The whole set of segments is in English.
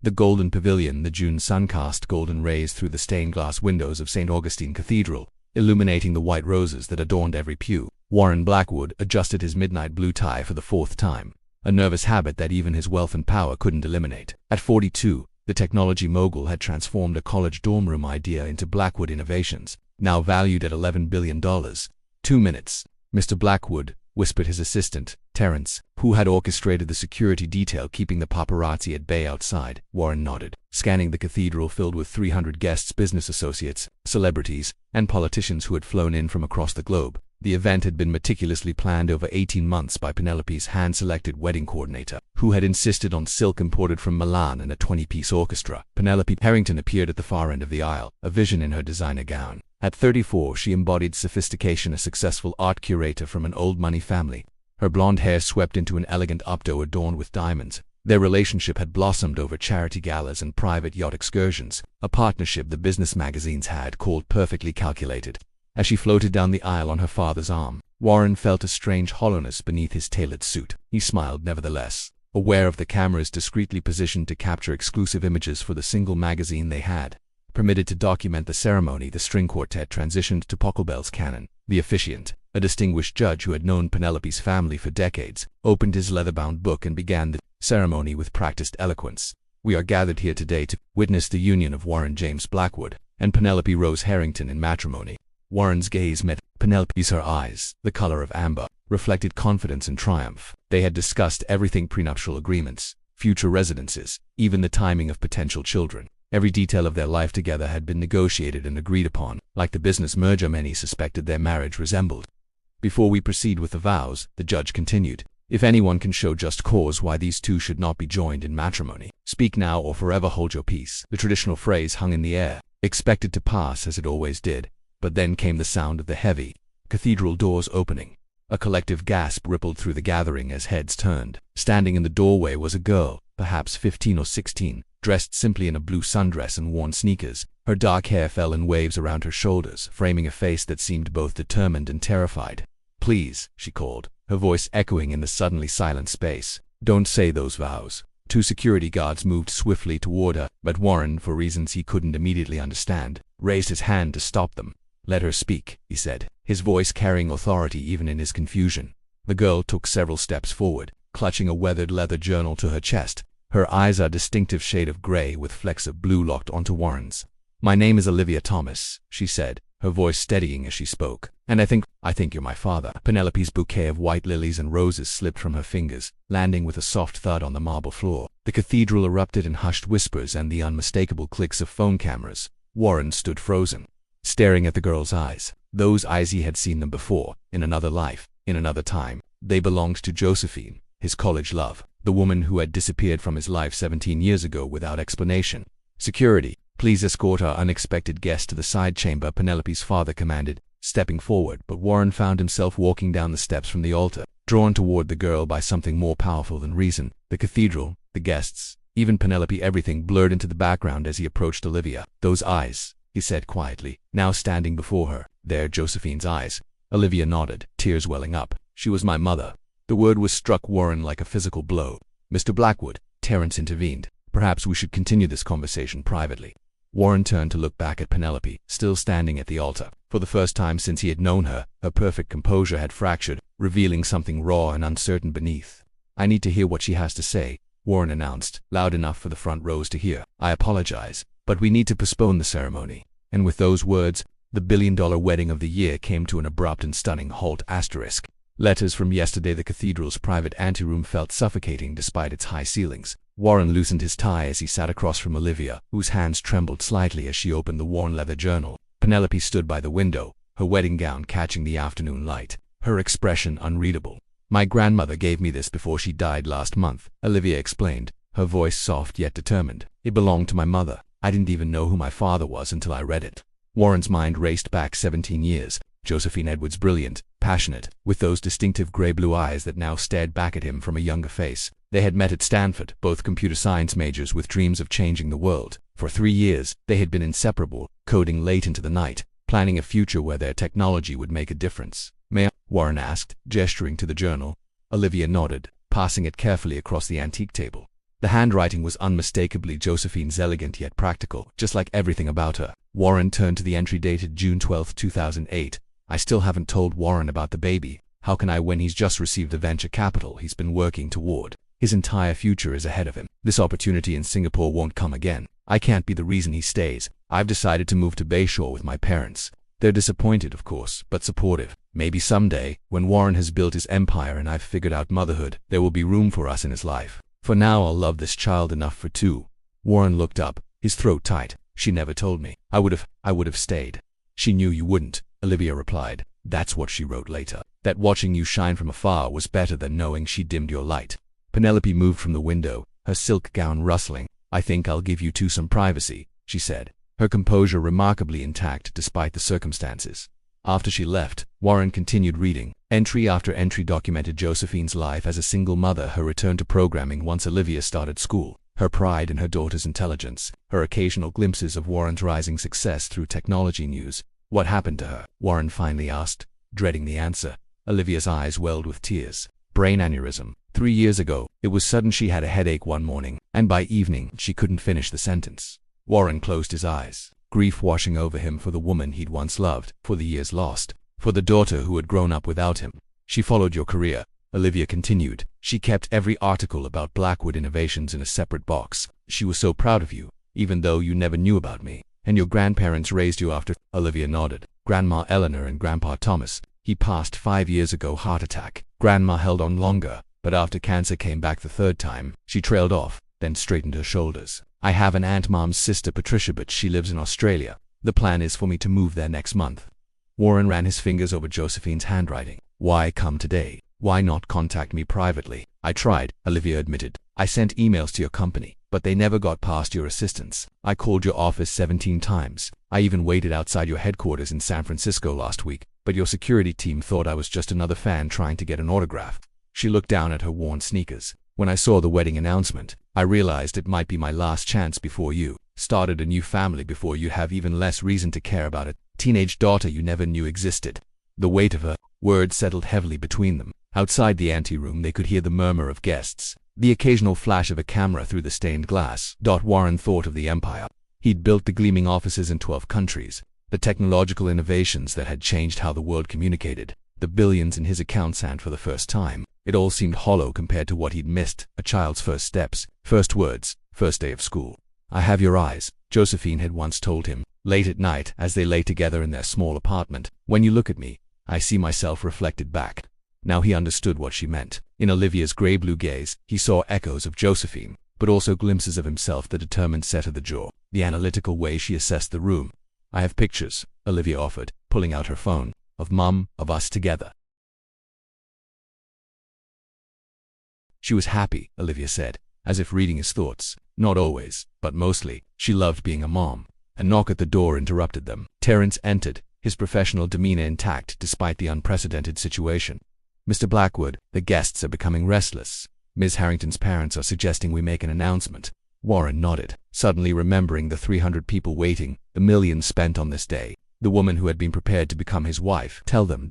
The golden pavilion. The June sun cast golden rays through the stained glass windows of St. Augustine Cathedral, illuminating the white roses that adorned every pew. Warren Blackwood adjusted his midnight blue tie for the fourth time, a nervous habit that even his wealth and power couldn't eliminate. At 42, the technology mogul had transformed a college dorm room idea into Blackwood Innovations, now valued at $11 billion. 2 minutes, Mr. Blackwood, whispered his assistant, Terence, who had orchestrated the security detail keeping the paparazzi at bay outside. Warren nodded, scanning the cathedral filled with 300 guests, business associates, celebrities, and politicians who had flown in from across the globe. The event had been meticulously planned over 18 months by Penelope's hand-selected wedding coordinator, who had insisted on silk imported from Milan and a 20-piece orchestra. Penelope Harrington appeared at the far end of the aisle, a vision in her designer gown. At 34, she embodied sophistication, a successful art curator from an old-money family. Her blonde hair swept into an elegant updo adorned with diamonds. Their relationship had blossomed over charity galas and private yacht excursions, a partnership the business magazines had called perfectly calculated. As she floated down the aisle on her father's arm, Warren felt a strange hollowness beneath his tailored suit. He smiled nevertheless, aware of the cameras discreetly positioned to capture exclusive images for the single magazine they had. Permitted to document the ceremony, the string quartet transitioned to Pocklebell's canon. The officiant, a distinguished judge who had known Penelope's family for decades, opened his leather-bound book and began the ceremony with practiced eloquence. "We are gathered here today to witness the union of Warren James Blackwood and Penelope Rose Harrington in matrimony." Warren's gaze met Penelope's. Her eyes, the color of amber, reflected confidence and triumph. They had discussed everything: prenuptial agreements, future residences, even the timing of potential children. Every detail of their life together had been negotiated and agreed upon, like the business merger many suspected their marriage resembled. "Before we proceed with the vows," the judge continued, "if anyone can show just cause why these two should not be joined in matrimony, speak now or forever hold your peace." The traditional phrase hung in the air, expected to pass as it always did. But then came the sound of the heavy cathedral doors opening. A collective gasp rippled through the gathering as heads turned. Standing in the doorway was a girl, perhaps 15 or 16, dressed simply in a blue sundress and worn sneakers. Her dark hair fell in waves around her shoulders, framing a face that seemed both determined and terrified. "Please," she called, her voice echoing in the suddenly silent space, "don't say those vows." 2 security guards moved swiftly toward her, but Warren, for reasons he couldn't immediately understand, raised his hand to stop them. "Let her speak," he said, his voice carrying authority even in his confusion. The girl took several steps forward, clutching a weathered leather journal to her chest. Her eyes, a distinctive shade of gray with flecks of blue, locked onto Warren's. "My name is Olivia Thomas," she said, her voice steadying as she spoke. "And I think you're my father." Penelope's bouquet of white lilies and roses slipped from her fingers, landing with a soft thud on the marble floor. The cathedral erupted in hushed whispers and the unmistakable clicks of phone cameras. Warren stood frozen, staring at the girl's eyes. Those eyes, he had seen them before, in another life, in another time. They belonged to Josephine, his college love, the woman who had disappeared from his life 17 years ago without explanation. "Security, please escort our unexpected guest to the side chamber," Penelope's father commanded, stepping forward. But Warren found himself walking down the steps from the altar, drawn toward the girl by something more powerful than reason. The cathedral, the guests, even Penelope, everything blurred into the background as he approached Olivia. "Those eyes," he said quietly, now standing before her. "They're Josephine's eyes." Olivia nodded, tears welling up. "She was my mother." The word was struck Warren like a physical blow. "Mr. Blackwood," Terence intervened, "perhaps we should continue this conversation privately." Warren turned to look back at Penelope, still standing at the altar. For the first time since he had known her, her perfect composure had fractured, revealing something raw and uncertain beneath. "I need to hear what she has to say," Warren announced, loud enough for the front rows to hear. "I apologize, but we need to postpone the ceremony." And with those words, the billion-dollar wedding of the year came to an abrupt and stunning halt. Letters from yesterday. The cathedral's private anteroom felt suffocating despite its high ceilings. Warren loosened his tie as he sat across from Olivia, whose hands trembled slightly as she opened the worn leather journal. Penelope stood by the window, her wedding gown catching the afternoon light, her expression unreadable. "My grandmother gave me this before she died last month," Olivia explained, her voice soft yet determined. "It belonged to my mother. I didn't even know who my father was until I read it." Warren's mind raced back 17 years. Josephine Edwards, brilliant, passionate, with those distinctive gray-blue eyes that now stared back at him from a younger face. They had met at Stanford, both computer science majors with dreams of changing the world. For 3 years, they had been inseparable, coding late into the night, planning a future where their technology would make a difference. "May I?" Warren asked, gesturing to the journal. Olivia nodded, passing it carefully across the antique table. The handwriting was unmistakably Josephine's, elegant yet practical, just like everything about her. Warren turned to the entry dated June 12, 2008. I still haven't told Warren about the baby. How can I when he's just received the venture capital he's been working toward? His entire future is ahead of him. This opportunity in Singapore won't come again. I can't be the reason he stays. I've decided to move to Bayshore with my parents. They're disappointed, of course, but supportive. Maybe someday, when Warren has built his empire and I've figured out motherhood, there will be room for us in his life. For now, I'll love this child enough for two. Warren looked up, his throat tight. She never told me. I would have stayed. She knew you wouldn't, Olivia replied. That's what she wrote later. That watching you shine from afar was better than knowing she dimmed your light. Penelope moved from the window, her silk gown rustling. I think I'll give you two some privacy, she said, her composure remarkably intact despite the circumstances. After she left, Warren continued reading. Entry after entry documented Josephine's life as a single mother, her return to programming once Olivia started school, her pride in her daughter's intelligence, her occasional glimpses of Warren's rising success through technology news. What happened to her? Warren finally asked, dreading the answer. Olivia's eyes welled with tears. Brain aneurysm. 3 years ago, it was sudden. She had a headache one morning, and by evening, she couldn't finish the sentence. Warren closed his eyes, grief washing over him for the woman he'd once loved, for the years lost, for the daughter who had grown up without him. She followed your career, Olivia continued. She kept every article about Blackwood Innovations in a separate box. She was so proud of you, even though you never knew about me. And your grandparents raised you after. Olivia nodded. Grandma Eleanor and Grandpa Thomas. He passed 5 years ago, heart attack. Grandma held on longer, but after cancer came back the third time, she trailed off, then straightened her shoulders. I have an aunt, Mom's sister Patricia, but she lives in Australia. The plan is for me to move there next month. Warren ran his fingers over Josephine's handwriting. Why come today? Why not contact me privately? I tried, Olivia admitted. I sent emails to your company, but they never got past your assistants. I called your office 17 times. I even waited outside your headquarters in San Francisco last week, but your security team thought I was just another fan trying to get an autograph. She looked down at her worn sneakers. When I saw the wedding announcement, I realized it might be my last chance before you started a new family, before you have even less reason to care about a teenage daughter you never knew existed. The weight of her words settled heavily between them. Outside the anteroom, they could hear the murmur of guests, the occasional flash of a camera through the stained glass. Warren thought of the empire. He'd built the gleaming offices in 12 countries, the technological innovations that had changed how the world communicated, the billions in his accounts, and for the first time, it all seemed hollow compared to what he'd missed: a child's first steps, first words, first day of school. I have your eyes, Josephine had once told him, late at night as they lay together in their small apartment. When you look at me, I see myself reflected back. Now he understood what she meant. In Olivia's grey-blue gaze, he saw echoes of Josephine, but also glimpses of himself, the determined set of the jaw, the analytical way she assessed the room. I have pictures, Olivia offered, pulling out her phone, of Mum, of us together. She was happy, Olivia said, as if reading his thoughts. Not always, but mostly. She loved being a mom. A knock at the door interrupted them. Terence entered, his professional demeanor intact despite the unprecedented situation. Mr. Blackwood, the guests are becoming restless. Ms. Harrington's parents are suggesting we make an announcement. Warren nodded, suddenly remembering the 300 people waiting, the millions spent on this day. The woman who had been prepared to become his wife. Tell them ...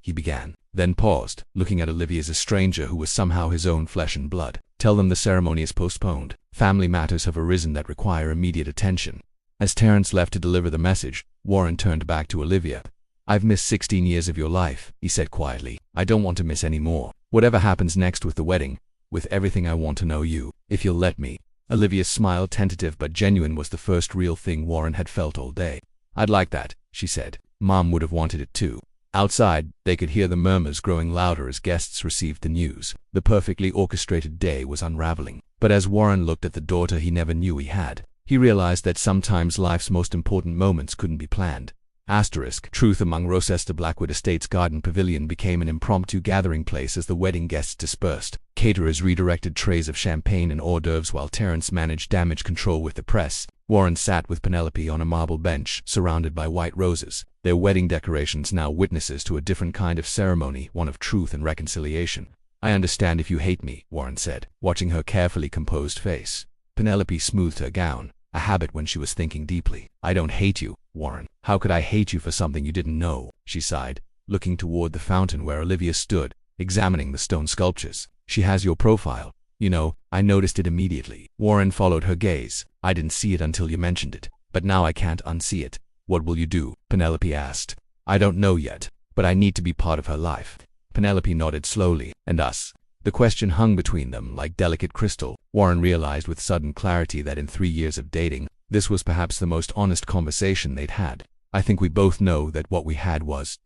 he began, then paused, looking at Olivia as a stranger who was somehow his own flesh and blood. Tell them the ceremony is postponed. Family matters have arisen that require immediate attention. As Terence left to deliver the message, Warren turned back to Olivia. I've missed 16 years of your life, he said quietly. I don't want to miss any more. Whatever happens next with the wedding, with everything, I want to know you, if you'll let me. Olivia's smile, tentative but genuine, was the first real thing Warren had felt all day. I'd like that, she said. Mom would have wanted it too. Outside, they could hear the murmurs growing louder as guests received the news. The perfectly orchestrated day was unraveling. But as Warren looked at the daughter he never knew he had, he realized that sometimes life's most important moments couldn't be planned. Truth among Rochester Blackwood Estates' garden pavilion became an impromptu gathering place as the wedding guests dispersed. Caterers redirected trays of champagne and hors d'oeuvres while Terence managed damage control with the press. Warren sat with Penelope on a marble bench, surrounded by white roses, their wedding decorations now witnesses to a different kind of ceremony, one of truth and reconciliation. I understand if you hate me, Warren said, watching her carefully composed face. Penelope smoothed her gown, a habit when she was thinking deeply. I don't hate you, Warren. How could I hate you for something you didn't know? She sighed, looking toward the fountain where Olivia stood, examining the stone sculptures. She has your profile. You know, I noticed it immediately. Warren followed her gaze. I didn't see it until you mentioned it, but now I can't unsee it. What will you do? Penelope asked. I don't know yet, but I need to be part of her life. Penelope nodded slowly. And us? The question hung between them like delicate crystal. Warren realized with sudden clarity that in 3 years of dating, this was perhaps the most honest conversation they'd had. I think we both know that what we had was ...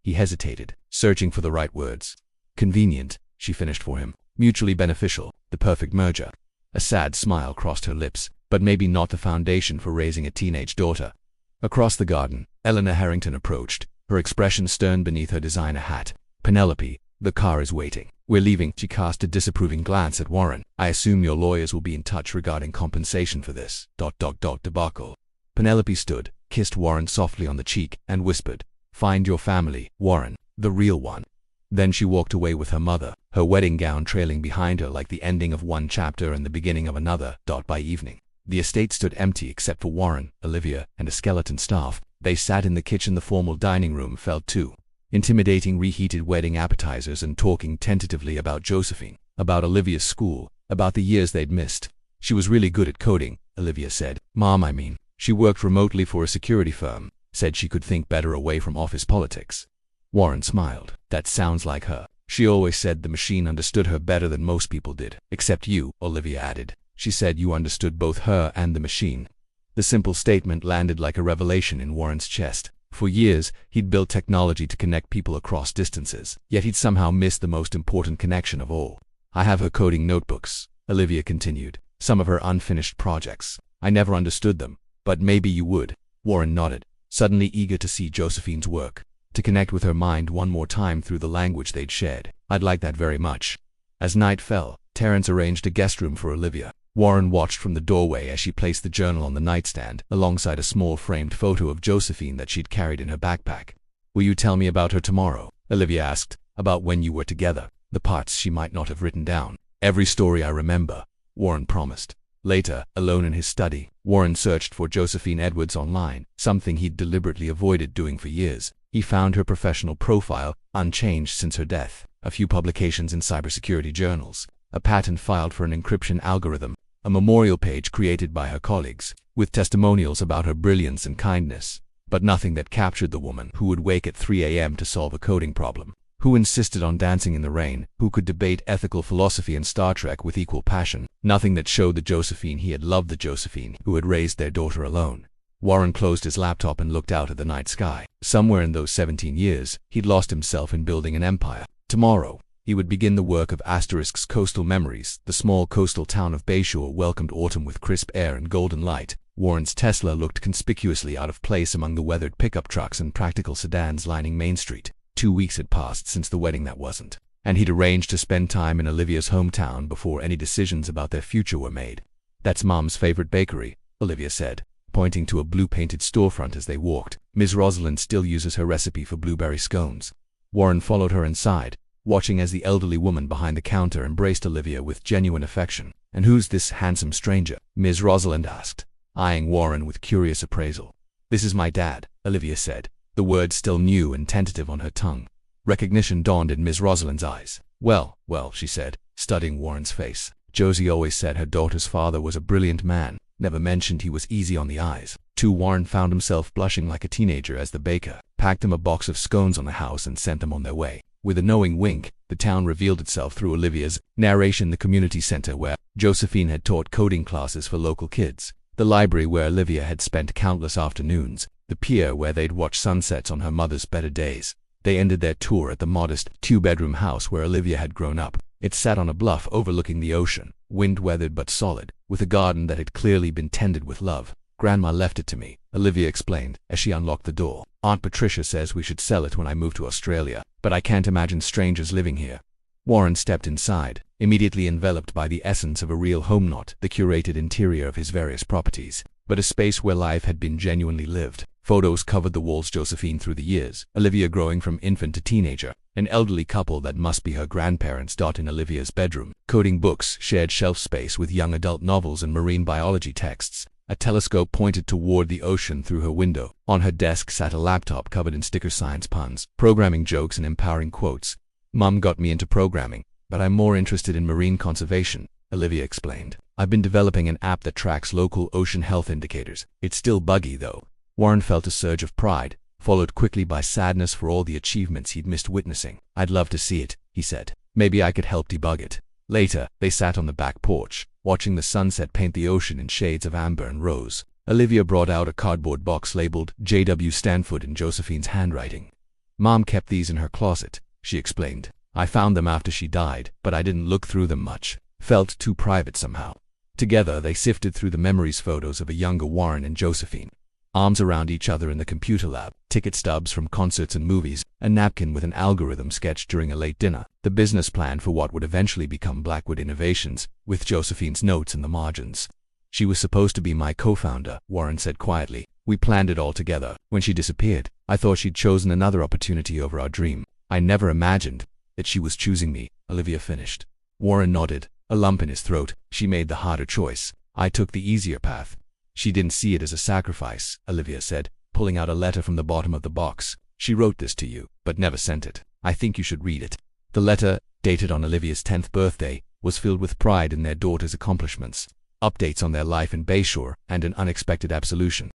He hesitated, searching for the right words. Convenient, she finished for him. Mutually beneficial, the perfect merger. A sad smile crossed her lips, but maybe not the foundation for raising a teenage daughter. Across the garden, Eleanor Harrington approached, her expression stern beneath her designer hat. Penelope, the car is waiting. We're leaving. She cast a disapproving glance at Warren. I assume your lawyers will be in touch regarding compensation for this ... debacle. Penelope stood, kissed Warren softly on the cheek, and whispered, Find your family, Warren, the real one. Then she walked away with her mother, her wedding gown trailing behind her like the ending of one chapter and the beginning of another. By evening, the estate stood empty except for Warren, Olivia, and a skeleton staff. They sat in the kitchen. The formal dining room felt too intimidating, reheated wedding appetizers and talking tentatively about Josephine, about Olivia's school, about the years they'd missed. She was really good at coding, Olivia said. Mom, I mean. She worked remotely for a security firm, said she could think better away from office politics. Warren smiled. That sounds like her. She always said the machine understood her better than most people did. Except you, Olivia added. She said you understood both her and the machine. The simple statement landed like a revelation in Warren's chest. For years, he'd built technology to connect people across distances, yet he'd somehow missed the most important connection of all. I have her coding notebooks, Olivia continued, some of her unfinished projects. I never understood them, but maybe you would. Warren nodded, suddenly eager to see Josephine's work, to connect with her mind one more time through the language they'd shared. I'd like that very much. As night fell, Terence arranged a guest room for Olivia. Warren watched from the doorway as she placed the journal on the nightstand, alongside a small framed photo of Josephine that she'd carried in her backpack. Will you tell me about her tomorrow? Olivia asked. About when you were together, the parts she might not have written down. Every story I remember, Warren promised. Later, alone in his study, Warren searched for Josephine Edwards online, something he'd deliberately avoided doing for years. He found her professional profile, unchanged since her death, a few publications in cybersecurity journals, a patent filed for an encryption algorithm, a memorial page created by her colleagues, with testimonials about her brilliance and kindness, but nothing that captured the woman who would wake at 3 a.m. to solve a coding problem, who insisted on dancing in the rain, who could debate ethical philosophy and Star Trek with equal passion. Nothing that showed the Josephine he had loved, the Josephine who had raised their daughter alone. Warren closed his laptop and looked out at the night sky. Somewhere in those 17 years, he'd lost himself in building an empire. Tomorrow, he would begin the work of Asterisk's Coastal Memories. The small coastal town of Bayshore welcomed autumn with crisp air and golden light. Warren's Tesla looked conspicuously out of place among the weathered pickup trucks and practical sedans lining Main Street. 2 weeks had passed since the wedding that wasn't, and he'd arranged to spend time in Olivia's hometown before any decisions about their future were made. That's Mom's favorite bakery, Olivia said, pointing to a blue-painted storefront as they walked. Ms. Rosalind still uses her recipe for blueberry scones. Warren followed her inside, watching as the elderly woman behind the counter embraced Olivia with genuine affection. And who's this handsome stranger? Ms. Rosalind asked, eyeing Warren with curious appraisal. This is my dad, Olivia said, the words still new and tentative on her tongue. Recognition dawned in Ms. Rosalind's eyes. Well, she said, studying Warren's face. Josie always said her daughter's father was a brilliant man, never mentioned he was easy on the eyes. Warren found himself blushing like a teenager as the baker packed him a box of scones on the house and sent them on their way. With a knowing wink, the town revealed itself through Olivia's narration. The community center where Josephine had taught coding classes for local kids, the library where Olivia had spent countless afternoons, the pier where they'd watched sunsets on her mother's better days. They ended their tour at the modest, 2-bedroom house where Olivia had grown up. It sat on a bluff overlooking the ocean, wind-weathered but solid, with a garden that had clearly been tended with love. Grandma left it to me, Olivia explained, as she unlocked the door. Aunt Patricia says we should sell it when I move to Australia, but I can't imagine strangers living here. Warren stepped inside, immediately enveloped by the essence of a real home, not the curated interior of his various properties, but a space where life had been genuinely lived. Photos covered the walls. Josephine through the years, Olivia growing from infant to teenager, an elderly couple that must be her grandparents. In Olivia's bedroom, coding books, shared shelf space with young adult novels and marine biology texts. A telescope pointed toward the ocean through her window. On her desk sat a laptop covered in sticker science puns, programming jokes and empowering quotes. Mom got me into programming but I'm more interested in marine conservation, Olivia explained. I've been developing an app that tracks local ocean health indicators. It's still buggy, though. Warren felt a surge of pride, followed quickly by sadness for all the achievements he'd missed witnessing. I'd love to see it, he said. Maybe I could help debug it. Later, they sat on the back porch, watching the sunset paint the ocean in shades of amber and rose. Olivia brought out a cardboard box labeled J.W. Stanford in Josephine's handwriting. Mom kept these in her closet, she explained. I found them after she died, but I didn't look through them much. Felt too private somehow. Together, they sifted through the memories photos of a younger Warren and Josephine. Arms around each other in the computer lab, ticket stubs from concerts and movies, a napkin with an algorithm sketched during a late dinner, the business plan for what would eventually become Blackwood Innovations, with Josephine's notes in the margins. She was supposed to be my co-founder, Warren said quietly. We planned it all together. When she disappeared, I thought she'd chosen another opportunity over our dream. I never imagined that she was choosing me, Olivia finished. Warren nodded, a lump in his throat. She made the harder choice. I took the easier path. She didn't see it as a sacrifice, Olivia said, pulling out a letter from the bottom of the box. She wrote this to you, but never sent it. I think you should read it. The letter, dated on Olivia's 10th birthday, was filled with pride in their daughter's accomplishments, updates on their life in Bayshore, and an unexpected absolution.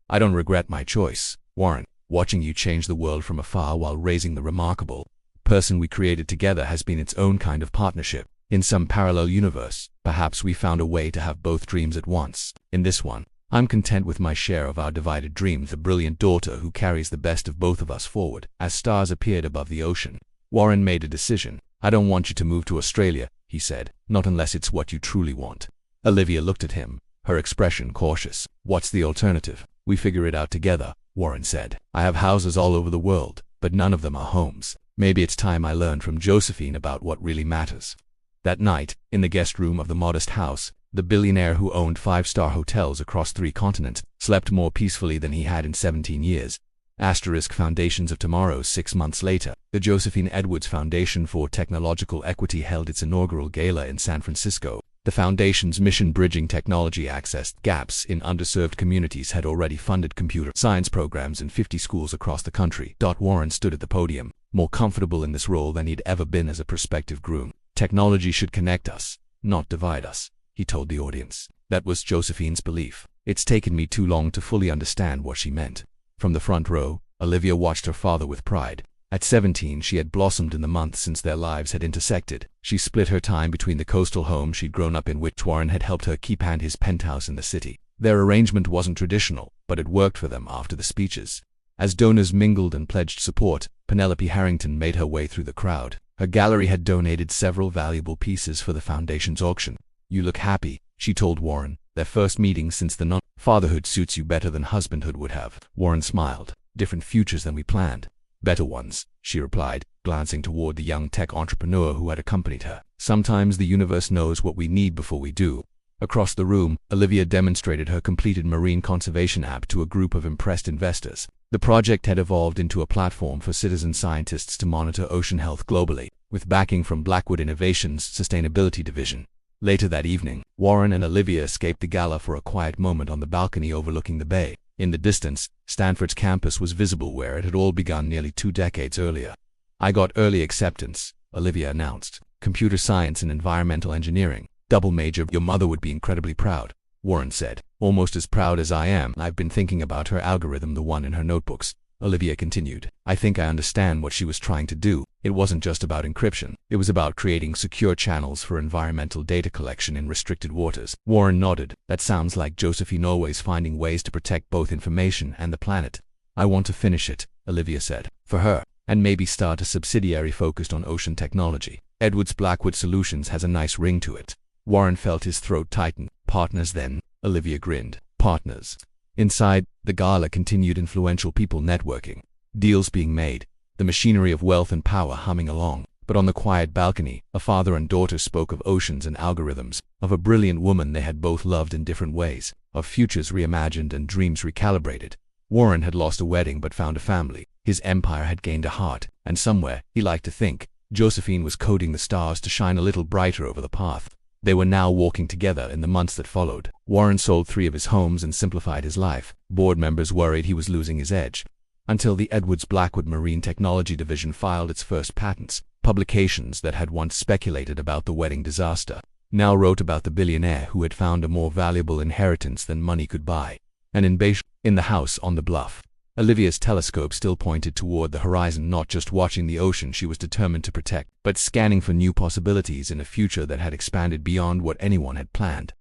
I don't regret my choice, Warren. Watching you change the world from afar while raising the remarkable person we created together has been its own kind of partnership. In some parallel universe, perhaps we found a way to have both dreams at once. In this one, I'm content with my share of our divided dream, the brilliant daughter who carries the best of both of us forward. As stars appeared above the ocean, Warren made a decision. I don't want you to move to Australia, he said, not unless it's what you truly want. Olivia looked at him, her expression cautious. What's the alternative? We figure it out together, Warren said. I have houses all over the world, but none of them are homes. Maybe it's time I learned from Josephine about what really matters. That night, in the guest room of the modest house, the billionaire who owned 5-star hotels across 3 continents slept more peacefully than he had in 17 years. Foundations of Tomorrow. 6 months later, the Josephine Edwards Foundation for Technological Equity held its inaugural gala in San Francisco. The foundation's mission, bridging technology access gaps in underserved communities, had already funded computer science programs in 50 schools across the country. Warren stood at the podium, more comfortable in this role than he'd ever been as a prospective groom. Technology should connect us, not divide us, he told the audience. That was Josephine's belief. It's taken me too long to fully understand what she meant. From the front row, Olivia watched her father with pride. At 17, she had blossomed in the months since their lives had intersected. She split her time between the coastal home she'd grown up in, which Warren had helped her keep, and his penthouse in the city. Their arrangement wasn't traditional, but it worked for them after the speeches. As donors mingled and pledged support, Penelope Harrington made her way through the crowd. Her gallery had donated several valuable pieces for the foundation's auction. You look happy, she told Warren. Their first meeting since the fatherhood suits you better than husbandhood would have. Warren smiled. Different futures than we planned. Better ones, she replied, glancing toward the young tech entrepreneur who had accompanied her. Sometimes the universe knows what we need before we do. Across the room, Olivia demonstrated her completed marine conservation app to a group of impressed investors. The project had evolved into a platform for citizen scientists to monitor ocean health globally, with backing from Blackwood Innovations' sustainability division. Later that evening, Warren and Olivia escaped the gala for a quiet moment on the balcony overlooking the bay. In the distance, Stanford's campus was visible where it had all begun nearly 2 decades earlier. I got early acceptance, Olivia announced. Computer science and environmental engineering. Double major. Your mother would be incredibly proud, Warren said. Almost as proud as I am. I've been thinking about her algorithm, the one in her notebooks, Olivia continued. I think I understand what she was trying to do. It wasn't just about encryption. It was about creating secure channels for environmental data collection in restricted waters. Warren nodded. That sounds like Josephine, always finding ways to protect both information and the planet. I want to finish it, Olivia said. For her, and maybe start a subsidiary focused on ocean technology. Edwards Blackwood Solutions has a nice ring to it. Warren felt his throat tighten. Partners then? Olivia grinned. Partners. Inside, the gala continued, influential people networking, deals being made, the machinery of wealth and power humming along. But on the quiet balcony, a father and daughter spoke of oceans and algorithms, of a brilliant woman they had both loved in different ways, of futures reimagined and dreams recalibrated. Warren had lost a wedding but found a family. His empire had gained a heart, and somewhere, he liked to think, Josephine was coding the stars to shine a little brighter over the path. They were now walking together in the months that followed. Warren sold 3 of his homes and simplified his life. Board members worried he was losing his edge. until the Edwards Blackwood Marine Technology Division filed its first patents. Publications that had once speculated about the wedding disaster now wrote about the billionaire who had found a more valuable inheritance than money could buy. And in the house on the bluff, Olivia's telescope still pointed toward the horizon, not just watching the ocean she was determined to protect, but scanning for new possibilities in a future that had expanded beyond what anyone had planned.